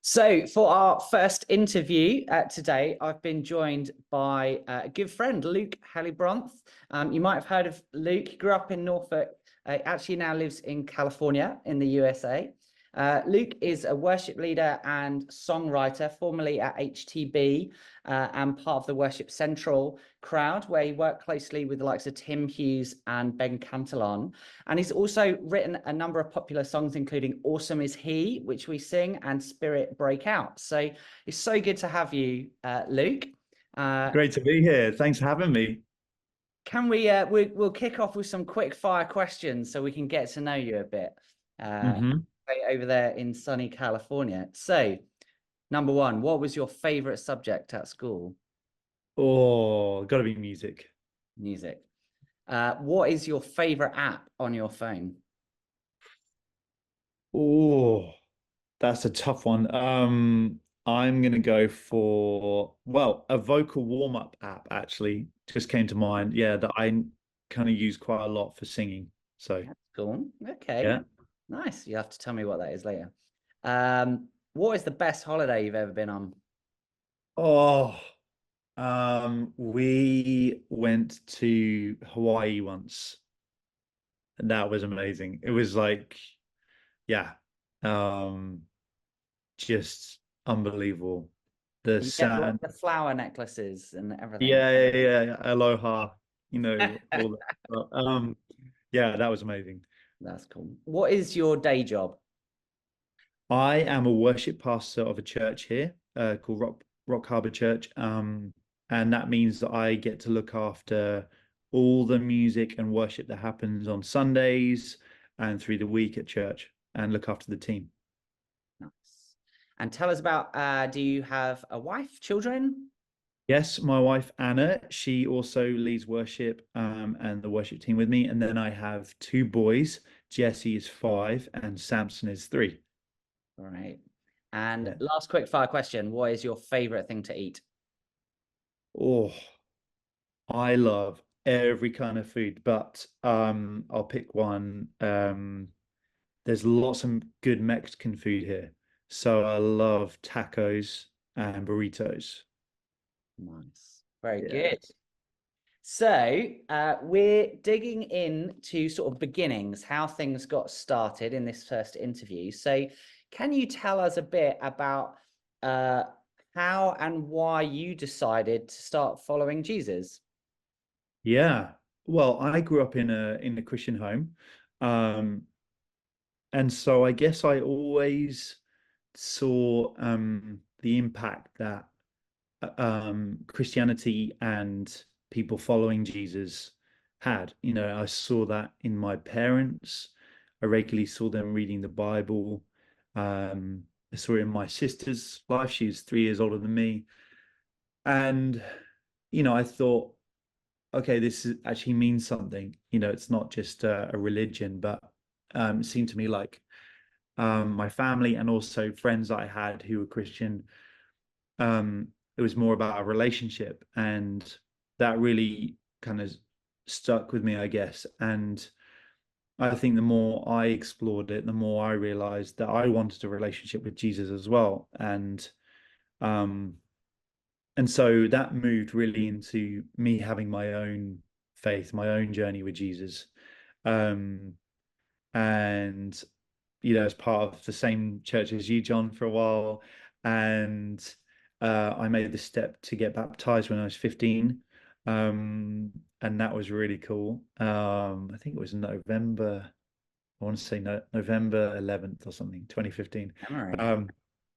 So, for our first interview today, I've been joined by a good friend, Luke Hellebronth. You might have heard of Luke. He grew up in Norfolk, actually now lives in California in the USA. Luke is a worship leader and songwriter, formerly at HTB and part of the Worship Central crowd, where he worked closely with the likes of Tim Hughes and Ben Cantillon. And he's also written a number of popular songs, including Awesome Is He, which we sing, and Spirit Break Out. So it's so good to have you, Luke. Great to be here. Thanks for having me. Can we'll kick off with some quick fire questions so we can get to know you a bit over there in sunny California. So, number one, what was your favorite subject at school? Oh, gotta be music. Music. What is your favorite app on your phone? Oh, that's a tough one. I'm gonna go for, well, a vocal warm-up app actually just came to mind. Yeah, that I kind of use quite a lot for singing. So That's cool. Okay. yeah. Nice. You have to tell me what that is later. What is the best holiday you've ever been on? Oh, we went to Hawaii once, and that was amazing. It was like, yeah. Um, just unbelievable. The You get sand, the flower necklaces and everything. yeah. Aloha, all that. Yeah, that was amazing. That's cool. What is your day job? I am a worship pastor of a church here, called Rock Harbor Church. And that means that I get to look after all the music and worship that happens on Sundays and through the week at church and look after the team. Nice. And tell us about, do you have a wife, children? Yes, my wife Anna, she also leads worship and the worship team with me. And then I have two boys. Jesse is 5 and Samson is 3. All right. And Yeah. last quick fire question. What is your favorite thing to eat? Oh, I love every kind of food, but I'll pick one. There's lots of good Mexican food here. So I love tacos and burritos. Nice. Very Yeah. good. So we're digging into sort of beginnings, how things got started in this first interview. So can you tell us a bit about how and why you decided to start following Jesus? Yeah. Well, I grew up in a Christian home. Um, And so I guess I always saw the impact that Christianity and people following Jesus had. I saw that in my parents. I regularly saw them reading the Bible. I saw it in my sister's life. She's 3 years older than me. And, I thought, okay, actually means something. It's not just a religion, but it seemed to me like my family and also friends that I had who were Christian. It was more about a relationship, and that really kind of stuck with me, I guess. And I think the more I explored it, the more I realized that I wanted a relationship with Jesus as well. Um, and so that moved really into me having my own faith, my own journey with Jesus. Um, and as part of the same church as you, John, for a while. And I made the step to get baptized when I was 15. And that was really cool. I think it was November, I want to say November 11th or something, 2015. Memory.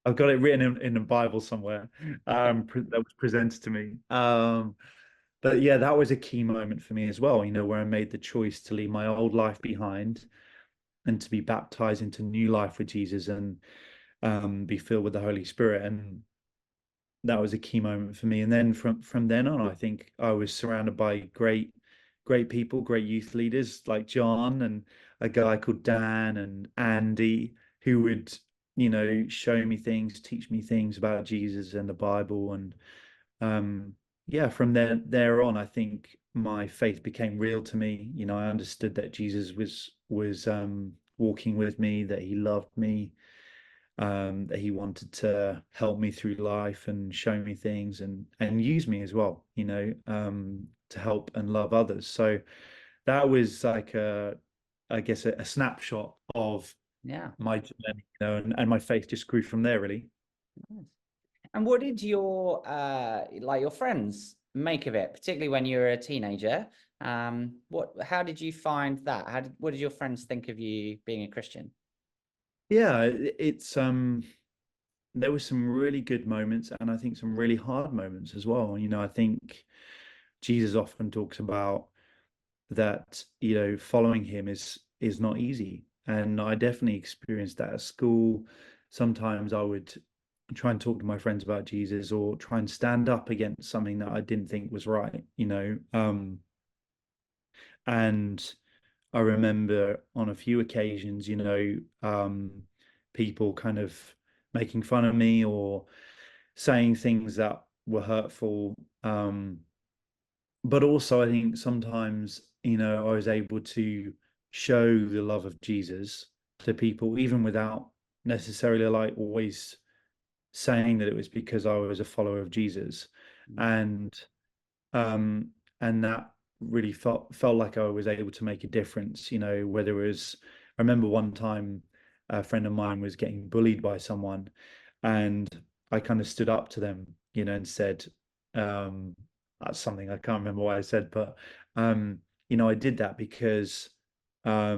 I've got it written in the Bible somewhere, that was presented to me. But yeah, that was a key moment for me as well, where I made the choice to leave my old life behind and to be baptized into new life with Jesus and be filled with the Holy Spirit. And that was a key moment for me. And then from then on, I think I was surrounded by great people, great youth leaders like John and a guy called Dan and Andy, who would, show me things, teach me things about Jesus and the Bible. And yeah, from there on, I think my faith became real to me. I understood that Jesus was walking with me, that he loved me, that he wanted to help me through life and show me things and use me as well, to help and love others. So that was like I guess a snapshot of Yeah. my journey, and my faith just grew from there, really. Nice. And what did your like your friends make of it, particularly when you were a teenager? How did you find that? What did your friends think of you being a Christian? Yeah, it's there were some really good moments and I think some really hard moments as well. I think Jesus often talks about that, following him is not easy. And I definitely experienced that at school. Sometimes I would try and talk to my friends about Jesus or try and stand up against something that I didn't think was right. And I remember on a few occasions, people kind of making fun of me or saying things that were hurtful. But also, I think sometimes, I was able to show the love of Jesus to people, even without necessarily like always saying that it was because I was a follower of Jesus. Mm. And um, and that really felt like I was able to make a difference. Whether it was, I remember one time a friend of mine was getting bullied by someone, and I kind of stood up to them, and said, um, that's something I can't remember what I said, but um, I did that because I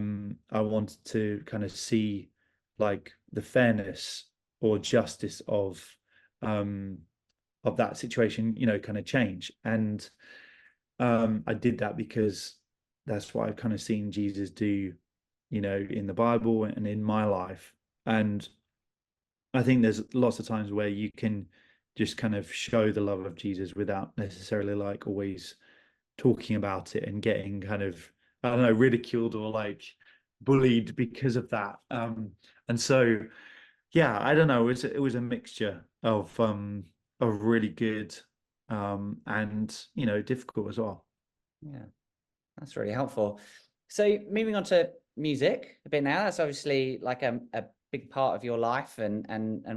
wanted to kind of see like the fairness or justice um of that situation, kind of change. And I did that because that's what I've kind of seen Jesus do, in the Bible and in my life. And I think there's lots of times where you can just kind of show the love of Jesus without necessarily like always talking about it and getting kind of, I don't know, ridiculed or like bullied because of that. And so, yeah, I don't know. It was a mixture of really good and difficult as well. Yeah, that's really helpful. So moving on to music a bit now, that's obviously like a big part of your life and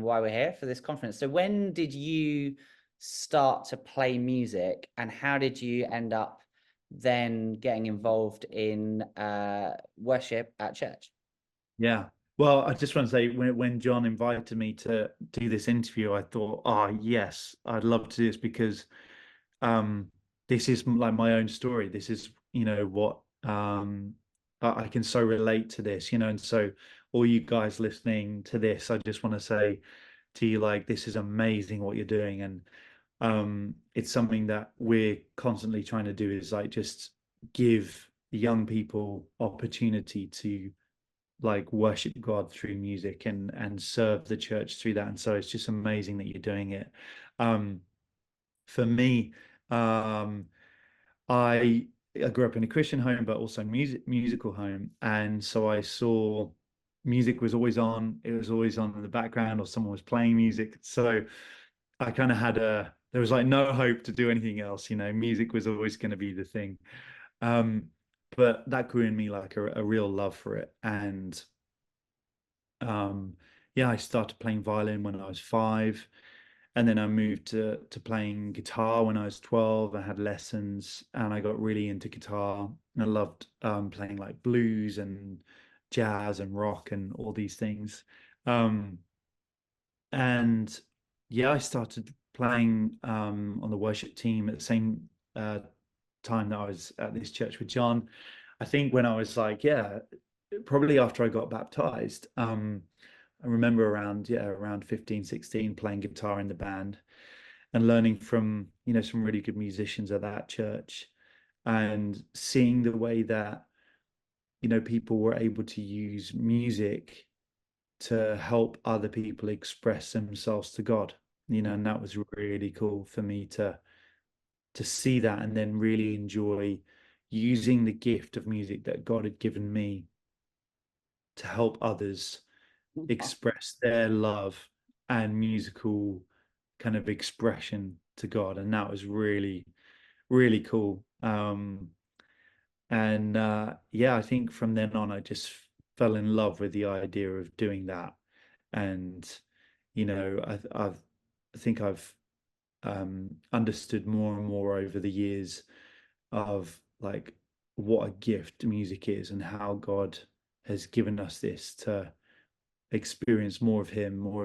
why we're here for this conference. So when did you start to play music and how did you end up then getting involved in worship at church? Yeah. Well, I just want to say when John invited me to do this interview, I thought, oh yes, I'd love to do this because um this is like my own story. This is, what I can so relate to this, and so all you guys listening to this, I just want to say to you, like, this is amazing what you're doing. And it's something that we're constantly trying to do is like just give young people opportunity to like worship God through music and serve the church through that. And so it's just amazing that you're doing it. Um, for me, um, I I grew up in a Christian home, but also musical home, and so I saw music was always on. It was always on in the background, or someone was playing music. So I kind of had there was like no hope to do anything else. Music was always going to be the thing. Um, but that grew in me like a real love for it, and um, yeah, I started playing violin when I was 5, and then I moved to playing guitar when I was 12. I had lessons, and I got really into guitar. And I loved playing like blues and jazz and rock and all these things. Um, and yeah, I started playing on the worship team at the same time that I was at this church with John. I think when I was like, yeah, probably after I got baptized. I remember around 15, 16 playing guitar in the band and learning from, some really good musicians at that church and seeing the way that, people were able to use music to help other people express themselves to God, and that was really cool for me to see that and then really enjoy using the gift of music that God had given me to help others express their love and musical kind of expression to God. And that was really, really cool. And yeah, I think from then on, I just fell in love with the idea of doing that. And I think I've understood more and more over the years of like what a gift music is, and how God has given us this to experience more of him, more of